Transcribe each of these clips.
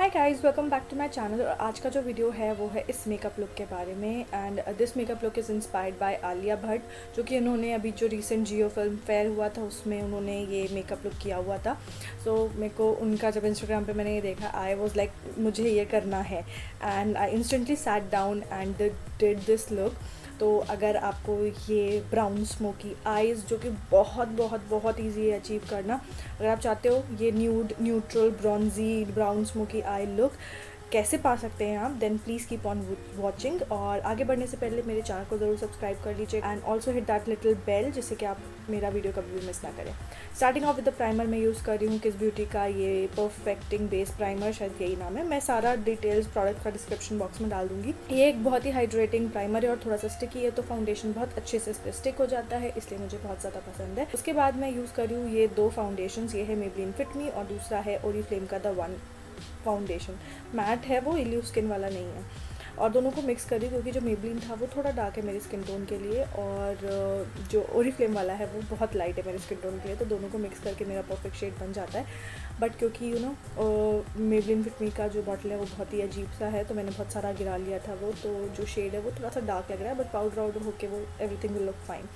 Hi guys, welcome back to my channel. और आज का जो वीडियो है वो है इस मेकअप लुक के बारे में। And this makeup look is inspired by Alia Bhatt, जो कि उन्होंने अभी जो रिसेंट जियो फिल्म फेयर हुआ था उसमें उन्होंने ये मेकअप लुक किया हुआ था। सो मेरे को उनका जब इंस्टाग्राम पे मैंने ये देखा, आई वॉज लाइक मुझे ये करना है। And I instantly sat down and did this look. तो अगर आपको ये ब्राउन स्मोकी आइज़, जो कि बहुत बहुत बहुत ईजी है अचीव करना, अगर आप चाहते हो ये neutral bronzy brown smoky eye look कैसे पा सकते हैं आप, then please keep on watching. और आगे बढ़ने से पहले मेरे चैनल को ज़रूर सब्सक्राइब कर लीजिए and also hit that little bell, जिससे कि आप मेरा वीडियो कभी भी मिस ना करें। Starting of with the primer मैं यूज़ कर रही हूँ किस ब्यूटी का ये परफेक्टिंग बेस प्राइमर, शायद यही नाम है। मैं सारा डिटेल्स प्रोडक्ट का डिस्क्रिप्शन बॉक्स में डाल दूँगी। ये एक बहुत ही हाइड्रेटिंग प्राइमर है और थोड़ा सा स्टिकी है, तो फाउंडेशन बहुत अच्छे से इस पर स्टिक हो जाता है, इसलिए मुझे बहुत ज़्यादा पसंद है। उसके बाद मैं यूज़ कर रही हूँ ये दो फाउंडेशन, ये है मेबेलिन फिटमी और दूसरा है ओरिफ्लेम का द वन फाउंडेशन। मैट है वो, इल्यूव स्किन वाला नहीं है। और दोनों को मिक्स करी क्योंकि जो मेबेलिन था वो थोड़ा डार्क है मेरी स्किन टोन के लिए, और जो ओरिफ्लेम वाला है वो बहुत लाइट है मेरी स्किन टोन के लिए, तो दोनों को मिक्स करके मेरा परफेक्ट शेड बन जाता है। बट क्योंकि मेबेलिन फिटमी का जो बॉटल है वो बहुत ही अजीब सा है, तो मैंने बहुत सारा गिरा लिया था वो, तो जो शेड है वो थोड़ा सा डार्क लग रहा है, बट पाउडर वाउडर होके वो everything will look fine.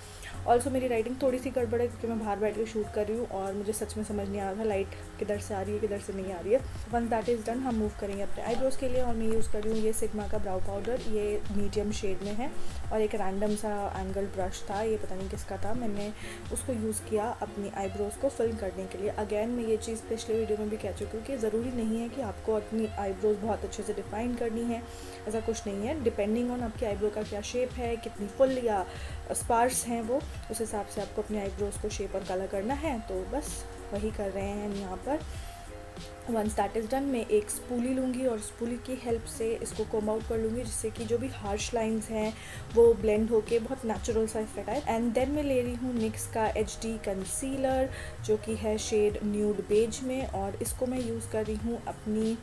Also मेरी राइटिंग थोड़ी सी गड़बड़ है क्योंकि मैं बाहर बैठ के शूट कर रही हूँ और मुझे सच में समझ नहीं आ रहा था लाइट किधर से आ रही है किधर से नहीं आ रही है। वंस दैट इज़ डन, हम मूव करेंगे अपने आईब्रोज़ के लिए। और मैं यूज़ कर रही हूँ ये सिग्मा का ब्राउ पाउडर, ये मीडियम शेड में है, और एक रैंडम सा एंगल ब्रश था, ये पता नहीं किसका था, मैंने उसको यूज़ किया अपनी आईब्रोज़ को फिल करने के लिए। अगेन मैं ये चीज़ पिछले वीडियो में भी कह चुकी हूँ कि ज़रूरी नहीं है कि आपको अपनी आईब्रोज़ बहुत अच्छे से डिफ़ाइन करनी है, ऐसा कुछ नहीं है। डिपेंडिंग ऑन आपकी आईब्रो का क्या शेप है, कितनी फुल या स्पार्स हैं वो, उस हिसाब से आपको अपने आईब्रोज़ को शेप और कलर करना है, तो बस वही कर रहे हैं हम यहाँ पर। वंस दैट इज़ डन, मैं एक स्पूली लूँगी और स्पूली की हेल्प से इसको कोम आउट कर लूँगी, जिससे कि जो भी हार्श लाइंस हैं वो ब्लेंड होके बहुत नेचुरल सा इफेक्ट आए। एंड देन मैं ले रही हूँ NYKAA का HD कंसीलर, जो कि है शेड न्यूड बेज में, और इसको मैं यूज़ कर रही हूँ अपनी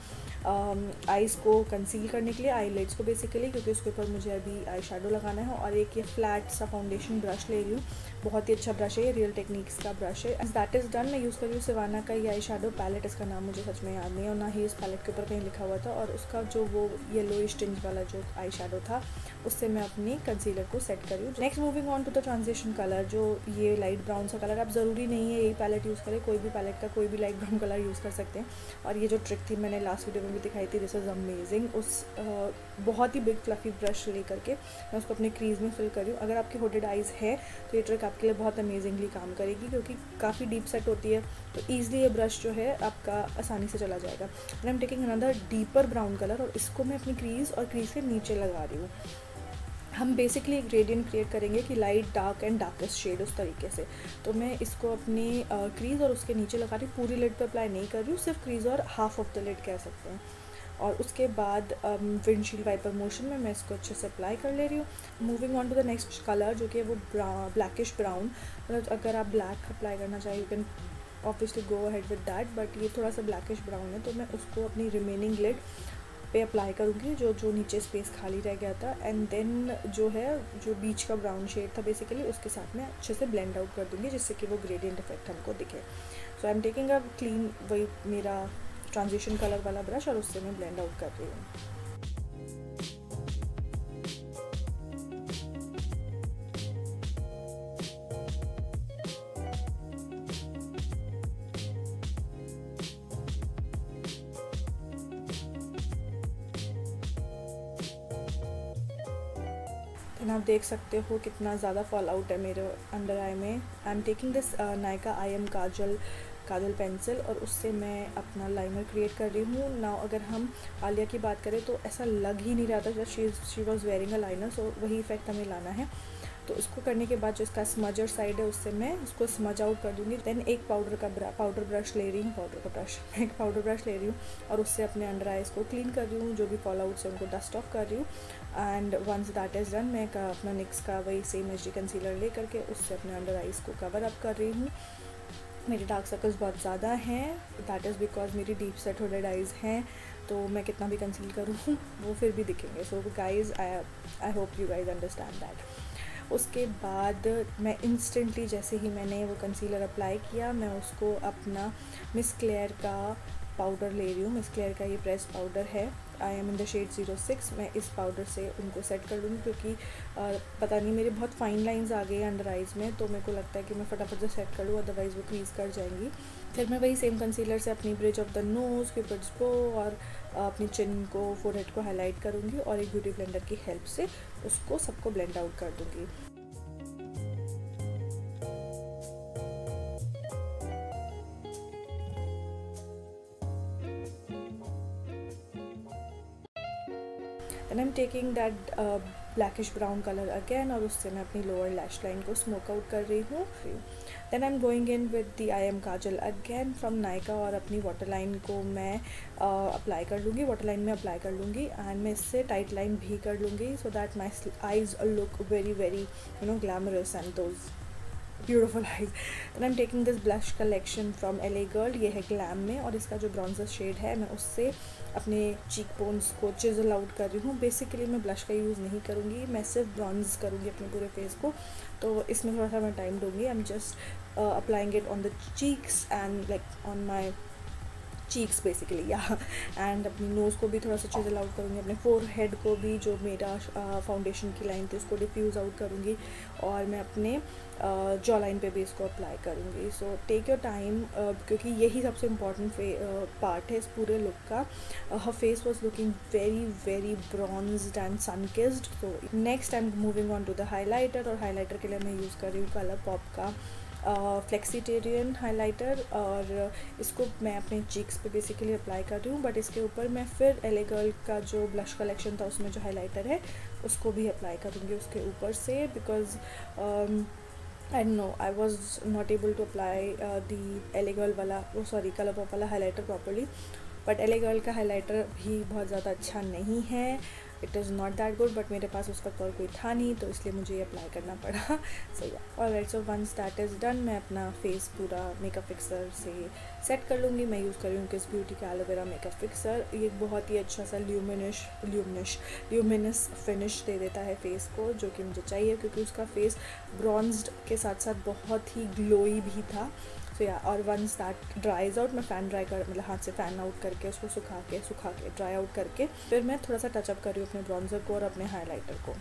आइज़ को कंसील करने के लिए, आईलिड्स को बेसिकली, क्योंकि उसके ऊपर मुझे अभी आई शेडो लगाना है। और एक ये फ्लैट सा फाउंडेशन ब्रश ले रही हूँ, बहुत ही अच्छा ब्रश है, ये रियल टेक्निक्स का ब्रश है। दैट इज़ डन, मैं यूज़ कर रही हूँ सिवाना का ये आई शेडो पैलेट, इसका नाम मुझे सच में याद नहीं है और ना ही इस पैलेट के ऊपर कहीं लिखा हुआ था। और उसका जो वो येलोइश टिंज वाला जो आई शेडो था, उससे मैं अपनी कंसीलर को सेट कर रही हूँ। Next moving on to the transition colour, जो ये लाइट ब्राउन सा कलर, आप ज़रूरी नहीं है यही पैलेट यूज़ करें, कोई भी पैलेट का कोई भी लाइट ब्राउन कलर यूज़ कर सकते हैं। और ये जो ट्रिक थी मैंने लास्ट वीडियो में भी दिखाई थी, दिस इज़ अमेजिंग। उस बहुत ही बिग फ्लफी ब्रश लेकर के मैं उसको अपने क्रीज में फिल कर रही हूँ। अगर आपकी होडेड आइज़ है तो ये ट्रिक आपके लिए बहुत अमेजिंगली काम करेगी, क्योंकि काफ़ी डीप सेट होती है, तो ईजिली ये ब्रश जो है आपका आसानी से चला जाएगा। And I am taking another deeper brown colour और इसको मैं अपनी क्रीज और क्रीज के नीचे लगा रही हूँ। हम बेसिकली एक ग्रेडियंट क्रिएट करेंगे कि light dark and darkest shade, उस तरीके से। तो मैं इसको अपनी क्रीज़ और उसके नीचे लगा रही हूँ, पूरी लिड पे अप्लाई नहीं कर रही हूँ, सिर्फ क्रीज़ और हाफ ऑफ द लिड कह सकते हैं। और उसके बाद विंडशील्ड वाइपर मोशन में मैं इसको अच्छे से अप्लाई कर ले रही हूँ। Moving on to the next colour, जो कि है वो ब्लैकिश ब्राउन। मतलब अगर आप ब्लैक अप्लाई करना चाहिए you can obviously go ahead with that, but ये थोड़ा सा ब्लैकिश ब्राउन है, तो मैं उसको अपनी रिमेनिंग लिड पे अप्लाई करूँगी, जो नीचे स्पेस खाली रह गया था। एंड देन जो है जो बीच का ब्राउन शेड था बेसिकली, उसके साथ में अच्छे से ब्लेंड आउट कर दूँगी, जिससे कि वो ग्रेडियंट इफेक्ट हमको दिखे। So I am taking a clean वही मेरा ट्रांजिशन कलर वाला ब्रश, और उससे मैं ब्लेंड आउट कर रही हूँ। आप देख सकते हो कितना ज़्यादा फॉल आउट है मेरे अंडर आई में। आई am taking this Nykaa Kajal pencil, और उससे मैं अपना लाइनर क्रिएट कर रही हूँ। नाउ अगर हम आलिया की बात करें तो ऐसा लग ही नहीं रहा था जब she was wearing a liner, so वही इफेक्ट हमें लाना है। तो उसको करने के बाद जो इसका स्मजर साइड है उससे मैं उसको स्मज आउट कर दूँगी। देन एक पाउडर ब्रश ले रही हूँ एक पाउडर ब्रश ले रही हूँ और उससे अपने अंडर आइज को क्लीन कर रही हूँ, जो भी फॉल आउट से उनको डस्ट ऑफ कर रही हूँ। And once that is done, मैं अपना NYKAA का वही सेम HD कंसीलर ले करके उससे अपने अंडर आइज को कवर अप कर रही हूँ। मेरे डार्क सर्कल्स बहुत ज़्यादा हैं, दैट इज़ बिकॉज मेरी डीप सेट होडेड आइज़ हैं, तो मैं कितना भी कंसील करूँ वो फिर भी दिखेंगे। So guys I hope you guys understand that. उसके बाद मैं इंस्टेंटली जैसे ही मैंने वो कंसीलर अप्लाई किया, मैं उसको अपना मिस क्लेयर का पाउडर ले रही हूँ, मस्कारा का ये प्रेस पाउडर है। I am in the shade 06। मैं इस पाउडर से उनको सेट कर लूँगी क्योंकि पता नहीं मेरे बहुत फाइन लाइंस आ गई हैं अंडर आइज़ में, तो मेरे को लगता है कि मैं फटाफट से सेट कर लूँ, अदरवाइज़ वो क्रीज कर जाएंगी। फिर मैं वही सेम कंसीलर से अपनी bridge of the nose, cupid's bow और अपनी चिन को, फोरहेड को हाईलाइट करूँगी और एक ब्यूटी ब्लेंडर की हेल्प से उसको सबको ब्लेंड आउट कर दूँगी। And I am taking that blackish brown colour again और उससे मैं अपनी लोअर लैश लाइन को स्मोक आउट कर रही हूँ। Then I am going in with the I am kajal again from Nykaa और अपनी वाटर लाइन को मैं अप्लाई कर लूँगी, वाटर लाइन में अप्लाई कर लूँगी एंड मैं इससे टाइट लाइन भी कर लूँगी so that my eyes look very very glamorous and those beautiful eyes. Then I am taking this blush collection from LA girl, ये है ग्लैम में और इसका जो ब्रॉन्जर शेड है मैं उससे अपने चीक बोन्स को चिजल आउट कर रही हूँ। बेसिकली मैं ब्लश का यूज़ नहीं करूँगी, मैं सिर्फ ब्रॉन्ज करूँगी अपने पूरे फेस को, तो इसमें थोड़ा सा मैं टाइम दूँगी। I am just applying it on the cheeks and like on my cheeks basically या एंड अपनी नोज़ को भी थोड़ा सा चिजल आउट करूँगी, अपने फोरहेड को भी जो मेरा फाउंडेशन की लाइन थी उसको डिफ्यूज़ आउट करूँगी और मैं अपने जॉ लाइन पे भी इसको अप्लाई करूँगी। सो टेक योर टाइम क्योंकि यही सबसे इम्पॉर्टेंट पार्ट है इस पूरे लुक का। Her face was looking very very bronzed and sun kissed. So next I am moving on to the highlighter और हाईलाइटर के लिए मैं यूज़ कर रही हूँ कलरपॉप का फ्लेक्सिटेरियन हाइलाइटर और इसको मैं अपने चीक्स पे बेसिकली अप्लाई कर रही हूँ, बट इसके ऊपर मैं फिर LA गर्ल का जो ब्लश कलेक्शन था उसमें जो हाइलाइटर है उसको भी अप्लाई करूँगी उसके ऊपर से, because I don't know, I was not able to apply the LA Girl वाला ColourPop वाला highlighter properly, but LA Girl का हाइलाइटर भी बहुत ज़्यादा अच्छा नहीं है, it is not that good, but मेरे पास उस वक्त और कोई था नहीं तो इसलिए मुझे ये अप्लाई करना पड़ा। So yeah alright, so once that is done मैं अपना फेस पूरा मेकअप फिक्सर से सेट कर लूँगी। मैं यूज़ कर रही हूँ किस ब्यूटी का एलोवेरा मेकअप फिक्सर। ये बहुत ही अच्छा सा ल्यूमिनस फिनिश दे देता है फेस को, जो कि मुझे चाहिए क्योंकि उसका फेस ब्रॉन्ज्ड के साथ साथ बहुत ही ग्लोई भी था। सो या और वंस दैट ड्राइज आउट मैं मतलब हाथ से फ़ैन आउट करके उसको सुखा के ड्राई आउट करके फिर मैं थोड़ा सा टचअप कर रही हूँ अपने ब्रॉन्जर को और अपने हाइलाइटर को।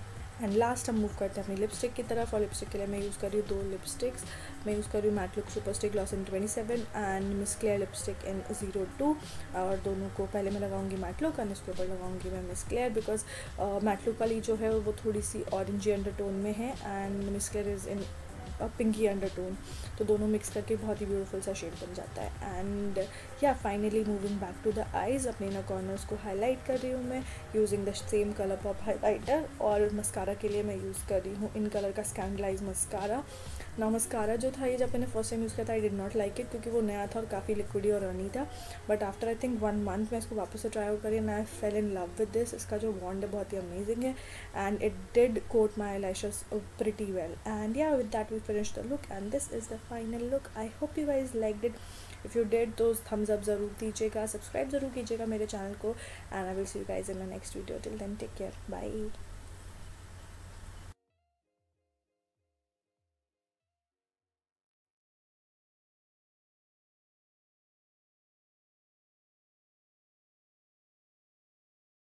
एंड लास्ट हम मूव करते हैं अपनी लिपस्टिक की तरफ, और लिपस्टिक के लिए मैं यूज़ कर रही हूँ 2 लिपस्टिक्स। मैं यूज़ कर रही हूँ mat look super stick gloss in 27 and mascara lipstick इन 02, और दोनों को पहले मैं लगाऊंगी मैट लुक और इसके ऊपर लगाऊंगी मैं मस्कारा, बिकॉज मैट लुक वाली जो है वो थोड़ी सी ऑरेंजी अंडरटोन में है and mascara is in pinky undertone, तो दोनों मिक्स करके बहुत ही ब्यूटीफुल सा शेड बन जाता है। And yeah finally moving back to the eyes, अपने इनर कॉर्नर्स को हाईलाइट कर रही हूँ मैं using the same colourpop highlighter, और मस्कारा के लिए मैं यूज़ कर रही हूँ इन कलर का स्कैंडलाइज मस्कारा। ना मस्कारा जो था ये जब मैंने फर्स्ट टाइम यूज़ किया था I did not like it क्योंकि वो नया था और काफ़ी लिक्विडी और रनी था, but after I think 1 month मैं इसको वापस से ट्राई आउट करी and I fell in love with this. इसका जो बॉन्ड है बहुत ही अमेजिंग है and it did coat my lashes pretty well. And yeah with that we finish the look and this is the final look. I hope you guys liked it. If you did, those thumbs up ज़रूर दीजिएगा, subscribe ज़रूर कीजिएगा मेरे channel को, and I will see you guys in my next video. Till then, take care. Bye.